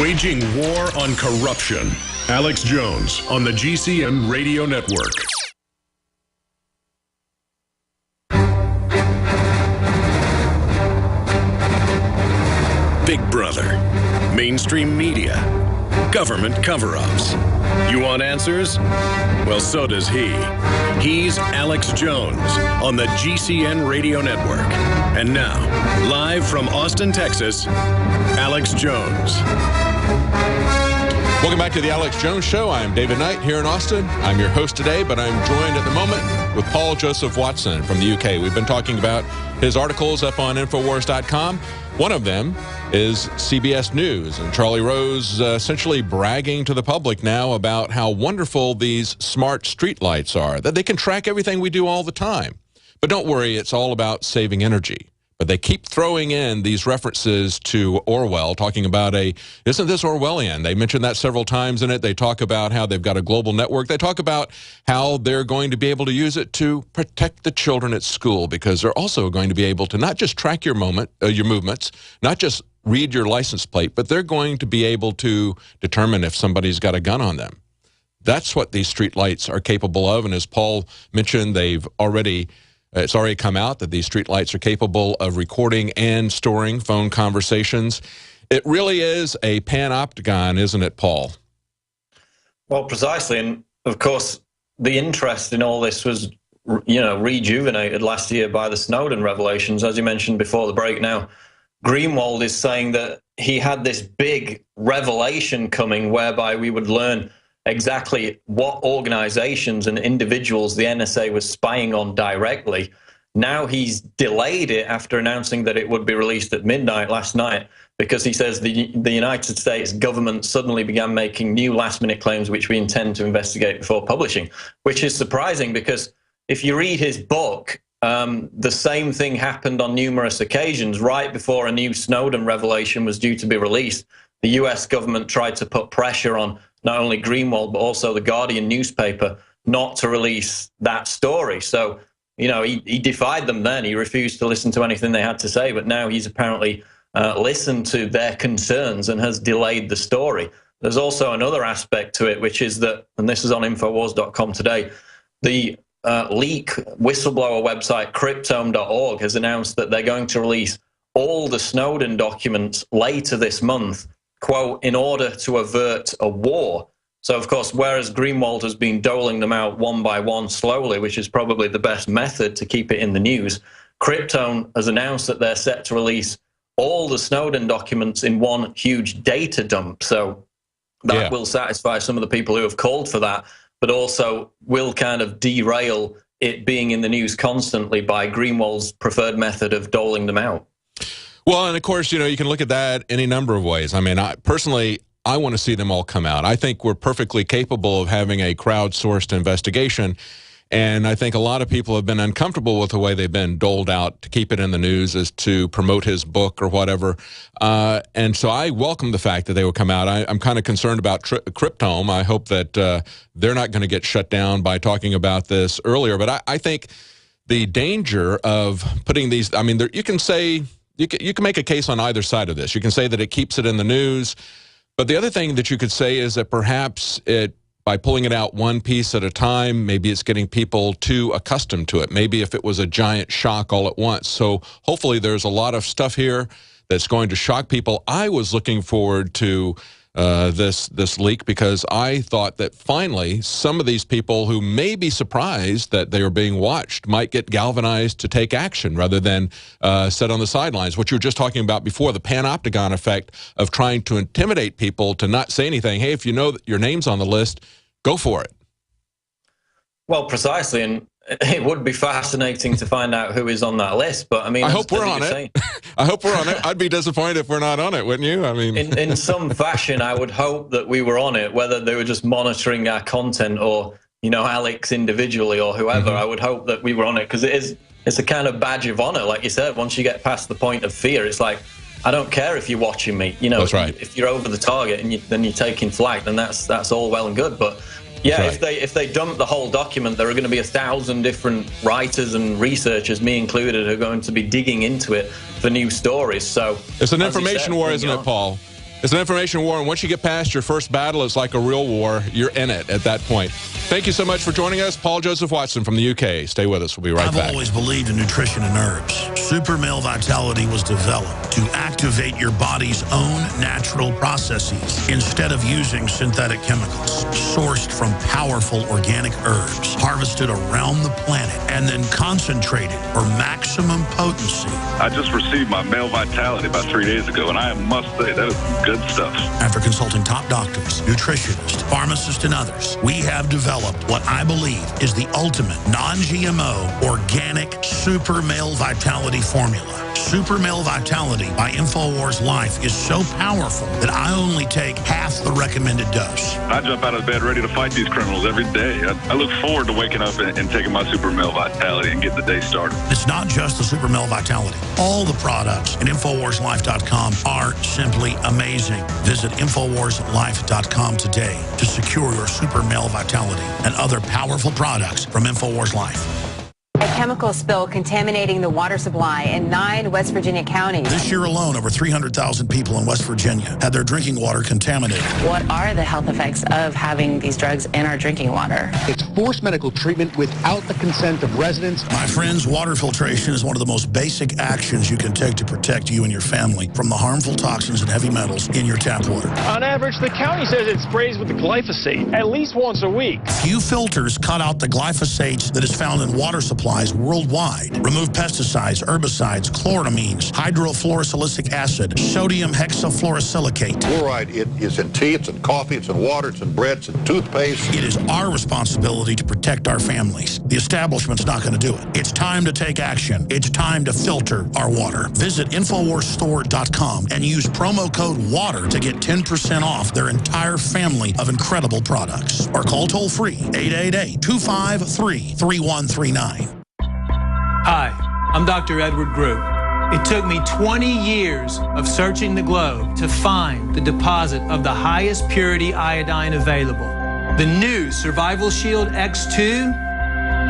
Waging war on corruption. Alex Jones on the GCN Radio Network. Big Brother, mainstream media, government cover-ups. You want answers? Well, so does he. He's Alex Jones on the GCN Radio Network. And now, live from Austin, Texas, Alex Jones. Welcome back to the Alex Jones Show. I'm David Knight here in Austin. I'm your host today, but I'm joined at the moment with Paul Joseph Watson from the UK. We've been talking about his articles up on Infowars.com. One of them is CBS News, and Charlie Rose essentially bragging to the public now about how wonderful these smart streetlights are, that they can track everything we do all the time. But don't worry, it's all about saving energy. But they keep throwing in these references to Orwell, talking about isn't this Orwellian? They mentioned that several times in it. They talk about how they've got a global network. They talk about how they're going to be able to use it to protect the children at school, because they're also going to be able to not just track your movements, not just read your license plate, but they're going to be able to determine if somebody's got a gun on them. That's what these street lights are capable of. And as Paul mentioned, it's already come out that these street lights are capable of recording and storing phone conversations. It really is a panopticon, isn't it, Paul? Well, precisely. And of course, the interest in all this was, rejuvenated last year by the Snowden revelations. As you mentioned before the break now, Greenwald is saying that he had this big revelation coming whereby we would learn exactly what organizations and individuals the NSA was spying on directly. Now he's delayed it after announcing that it would be released at midnight last night, because he says the United States government suddenly began making new last-minute claims which we intend to investigate before publishing, which is surprising because if you read his book, the same thing happened on numerous occasions. Right before a new Snowden revelation was due to be released, the US government tried to put pressure on not only Greenwald, but also the Guardian newspaper not to release that story. So, he defied them then. He refused to listen to anything they had to say, but now he's apparently listened to their concerns and has delayed the story. There's also another aspect to it, which is that, and this is on Infowars.com today, the leak whistleblower website Cryptome.org has announced that they're going to release all the Snowden documents later this month, quote, in order to avert a war. So, of course, whereas Greenwald has been doling them out one by one slowly, which is probably the best method to keep it in the news, Cryptome has announced that they're set to release all the Snowden documents in one huge data dump. So that will satisfy some of the people who have called for that, but also will kind of derail it being in the news constantly by Greenwald's preferred method of doling them out. Well, and of course, you can look at that any number of ways. I mean, I want to see them all come out. I think we're perfectly capable of having a crowdsourced investigation, and I think a lot of people have been uncomfortable with the way they've been doled out to keep it in the news as to promote his book or whatever. And so I welcome the fact that they will come out. I'm kind of concerned about Cryptome. I hope that they're not going to get shut down by talking about this earlier. But I think the danger of putting these, you can say, you can make a case on either side of this. You can say that it keeps it in the news. But the other thing that you could say is that perhaps by pulling it out one piece at a time, maybe it's getting people too accustomed to it. Maybe if it was a giant shock all at once. So hopefully there's a lot of stuff here that's going to shock people. I was looking forward to this leak because I thought that finally some of these people who may be surprised that they are being watched might get galvanized to take action rather than sit on the sidelines. What you were just talking about before, the panopticon effect of trying to intimidate people to not say anything. Hey, if you know that your name's on the list, go for it. Well, precisely, and it would be fascinating to find out who is on that list, but I hope we're on it. I hope we're on it. I'd be disappointed if we're not on it, wouldn't you? In some fashion, I would hope that we were on it, whether they were just monitoring our content or, Alex individually or whoever. I would hope that we were on it because it's a kind of badge of honor. Like you said, once you get past the point of fear, it's like, I don't care if you're watching me. That's right. If you're over the target and then you're taking flight, then that's all well and good. But yeah, right. If they dump the whole document, there are going to be 1,000 different writers and researchers, me included, who are going to be digging into it for new stories. So it's an information war, isn't it, Paul? It's an information war, and once you get past your first battle, it's like a real war. You're in it at that point. Thank you so much for joining us. Paul Joseph Watson from the UK. Stay with us. We'll be right back. I've always believed in nutrition and herbs. Super Male Vitality was developed to activate your body's own natural processes instead of using synthetic chemicals. Sourced from powerful organic herbs, harvested around the planet, and then concentrated for maximum potency. I just received my Male Vitality about 3 days ago, and I must say that is good stuff. After consulting top doctors, nutritionists, pharmacists, and others, we have developed what I believe is the ultimate non-GMO organic Super Male Vitality formula. Super Male Vitality by InfoWars Life is so powerful that I only take half the recommended dose. I jump out of bed ready to fight these criminals every day. I look forward to waking up and taking my Super Male Vitality and getting the day started. It's not just the Super Male Vitality. All the products at InfoWarsLife.com are simply amazing. Visit InfoWarsLife.com today to secure your Super Male Vitality and other powerful products from InfoWars Life. A chemical spill contaminating the water supply in 9 West Virginia counties. This year alone, over 300,000 people in West Virginia had their drinking water contaminated. What are the health effects of having these drugs in our drinking water? It's forced medical treatment without the consent of residents. My friends, water filtration is one of the most basic actions you can take to protect you and your family from the harmful toxins and heavy metals in your tap water. On average, the county says it sprays with the glyphosate at least once a week. Few filters cut out the glyphosate that is found in water supplies worldwide. Remove pesticides, herbicides, chloramines, hydrofluorosilicic acid, sodium hexafluorosilicate. Fluoride, it is in tea, it's in coffee, it's in water, it's in bread, it's in toothpaste. It is our responsibility to protect our families. The establishment's not going to do it. It's time to take action. It's time to filter our water. Visit InfoWarsStore.com and use promo code WATER to get 10% off their entire family of incredible products. Or call toll-free 888-253-3139. Hi, I'm Dr. Edward Group. It took me 20 years of searching the globe to find the deposit of the highest purity iodine available. The new Survival Shield X2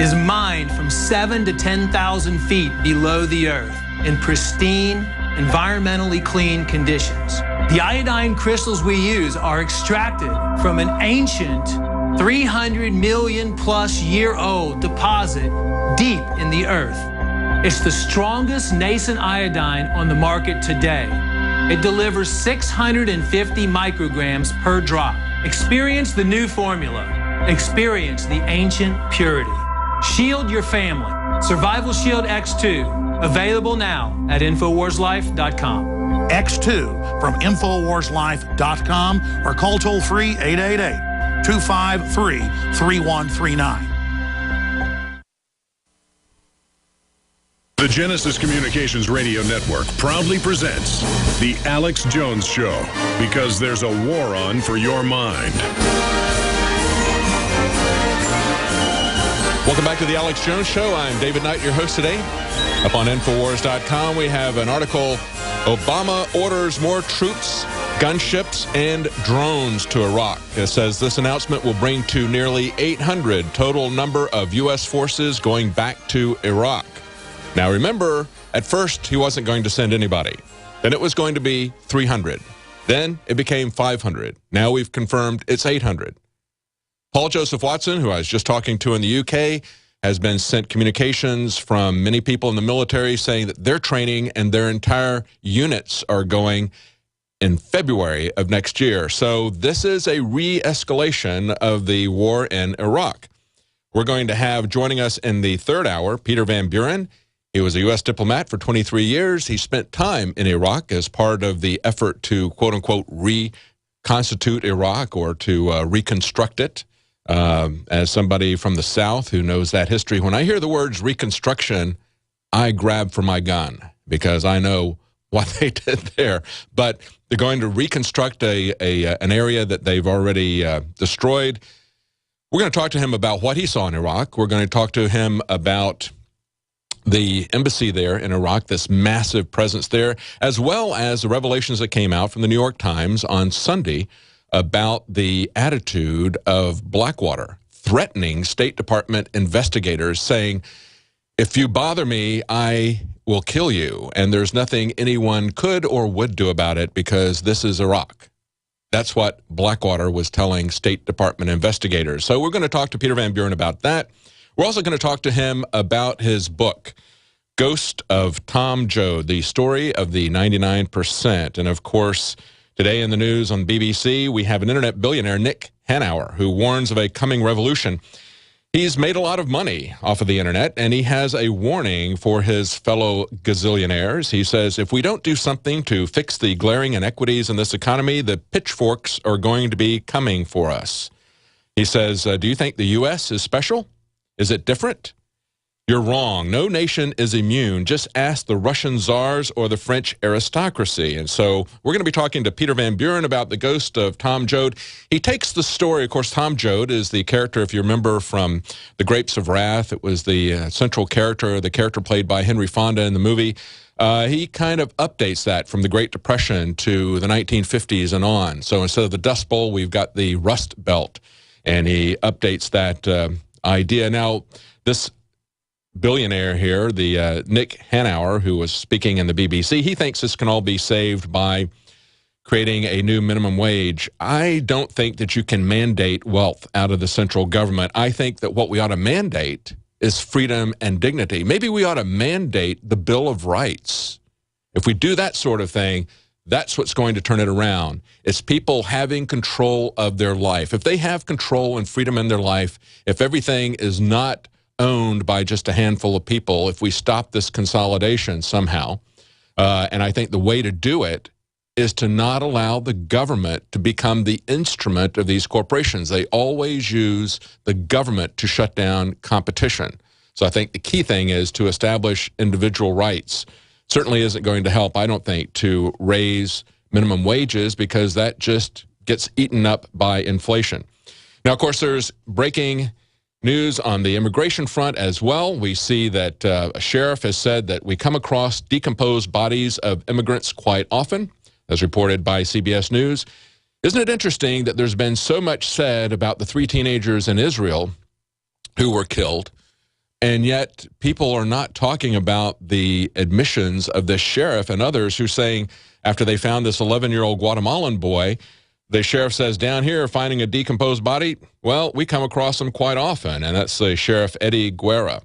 is mined from 7,000 to 10,000 feet below the earth in pristine, environmentally clean conditions. The iodine crystals we use are extracted from an ancient 300 million plus year old deposit deep in the earth. It's the strongest nascent iodine on the market today. It delivers 650 micrograms per drop. Experience the new formula. Experience the ancient purity. Shield your family. Survival Shield X2. Available now at InfoWarsLife.com. X2 from InfoWarsLife.com or call toll-free 888-253-3139. The Genesis Communications Radio Network proudly presents The Alex Jones Show, because there's a war on for your mind. Welcome back to The Alex Jones Show. I'm David Knight, your host today. Up on Infowars.com, we have an article, Obama orders more troops, gunships, and drones to Iraq. It says this announcement will bring to nearly 800 total number of U.S. forces going back to Iraq. Now remember, at first he wasn't going to send anybody. Then it was going to be 300. Then it became 500. Now we've confirmed it's 800. Paul Joseph Watson, who I was just talking to in the UK, has been sent communications from many people in the military saying that their training and their entire units are going in February of next year. So this is a re-escalation of the war in Iraq. We're going to have joining us in the third hour, Peter Van Buren. He was a U.S. diplomat for 23 years. He spent time in Iraq as part of the effort to, quote-unquote, reconstitute Iraq or to reconstruct it. As somebody from the South who knows that history, when I hear the words reconstruction, I grab for my gun because I know what they did there. But they're going to reconstruct an area that they've already destroyed. We're going to talk to him about what he saw in Iraq. We're going to talk to him about the embassy there in Iraq, this massive presence there, as well as the revelations that came out from the New York Times on Sunday about the attitude of Blackwater, threatening State Department investigators, saying, if you bother me, I will kill you, and there's nothing anyone could or would do about it because this is Iraq. That's what Blackwater was telling State Department investigators. So we're going to talk to Peter Van Buren about that. We're also going to talk to him about his book, Ghost of Tom Joad, the story of the 99%. And of course, today in the news on BBC, we have an internet billionaire, Nick Hanauer, who warns of a coming revolution. He's made a lot of money off of the internet, and he has a warning for his fellow gazillionaires. He says, if we don't do something to fix the glaring inequities in this economy, the pitchforks are going to be coming for us. He says, do you think the U.S. is special? Is it different? You're wrong. No nation is immune. Just ask the Russian czars or the French aristocracy. And so we're going to be talking to Peter Van Buren about the ghost of Tom Joad. He takes the story. Of course, Tom Joad is the character, if you remember, from The Grapes of Wrath. It was the central character, the character played by Henry Fonda in the movie. He kind of updates that from the Great Depression to the 1950s and on. So instead of the Dust Bowl, we've got the Rust Belt. And he updates that idea. Now, this billionaire here, the Nick Hanauer, who was speaking in the BBC, he thinks this can all be saved by creating a new minimum wage. I don't think that you can mandate wealth out of the central government. I think that what we ought to mandate is freedom and dignity. Maybe we ought to mandate the Bill of Rights. If we do that sort of thing, that's what's going to turn it around. It's people having control of their life. If they have control and freedom in their life, if everything is not owned by just a handful of people, if we stop this consolidation somehow, and I think the way to do it is to not allow the government to become the instrument of these corporations. They always use the government to shut down competition. So I think the key thing is to establish individual rights. Certainly isn't going to help, I don't think, to raise minimum wages, because that just gets eaten up by inflation. Now, of course, there's breaking news on the immigration front as well. We see that a sheriff has said that we come across decomposed bodies of immigrants quite often, as reported by CBS News. Isn't it interesting that there's been so much said about the 3 teenagers in Israel who were killed, and yet people are not talking about the admissions of this sheriff and others who are saying, after they found this 11-year-old Guatemalan boy, the sheriff says, down here, finding a decomposed body, well, we come across them quite often, and that's the Sheriff Eddie Guerra.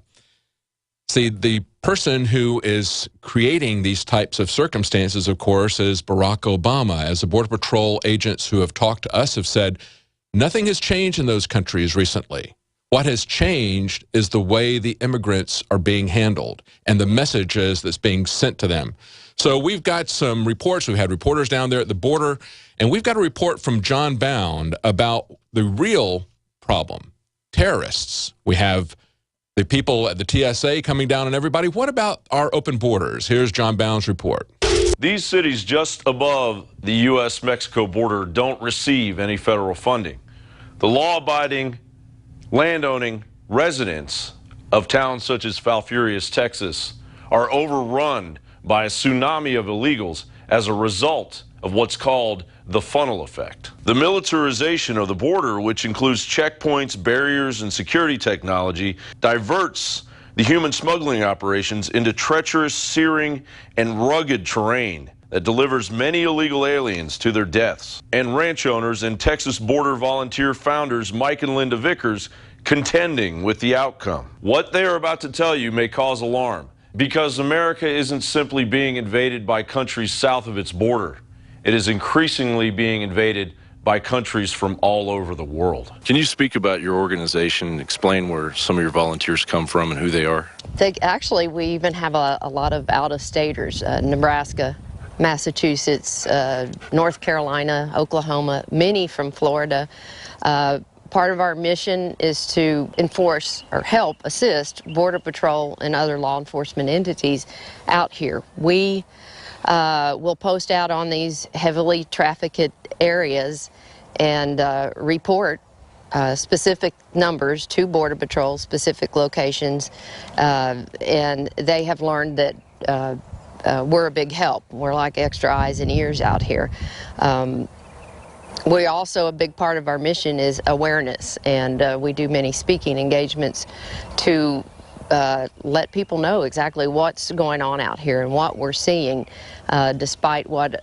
See, the person who is creating these types of circumstances, of course, is Barack Obama. As the Border Patrol agents who have talked to us have said, nothing has changed in those countries recently. What has changed is the way the immigrants are being handled and the messages that's being sent to them. So we've got some reports. We've had reporters down there at the border, and we've got a report from John Bound about the real problem, terrorists. We have the people at the TSA coming down on everybody. What about our open borders? Here's John Bound's report. These cities just above the U.S.-Mexico border don't receive any federal funding. The law-abiding, landowning residents of towns such as Falfurrias, Texas, are overrun by a tsunami of illegals as a result of what's called the funnel effect. The militarization of the border, which includes checkpoints, barriers, and security technology, diverts the human smuggling operations into treacherous, searing, and rugged terrain that delivers many illegal aliens to their deaths. And ranch owners and Texas Border Volunteer founders Mike and Linda Vickers contending with the outcome. What they are about to tell you may cause alarm, because America isn't simply being invaded by countries south of its border. It is increasingly being invaded by countries from all over the world. Can you speak about your organization, explain where some of your volunteers come from and who they are? Actually, we even have a lot of out-of-staters, Nebraska, Massachusetts, North Carolina, Oklahoma, many from Florida. Part of our mission is to enforce or help assist Border Patrol and other law enforcement entities out here. We will post out on these heavily trafficked areas and report specific numbers to Border Patrol, specific locations, and they have learned that we're a big help. We're like extra eyes and ears out here. We also, a big part of our mission is awareness, and we do many speaking engagements to let people know exactly what's going on out here and what we're seeing, despite what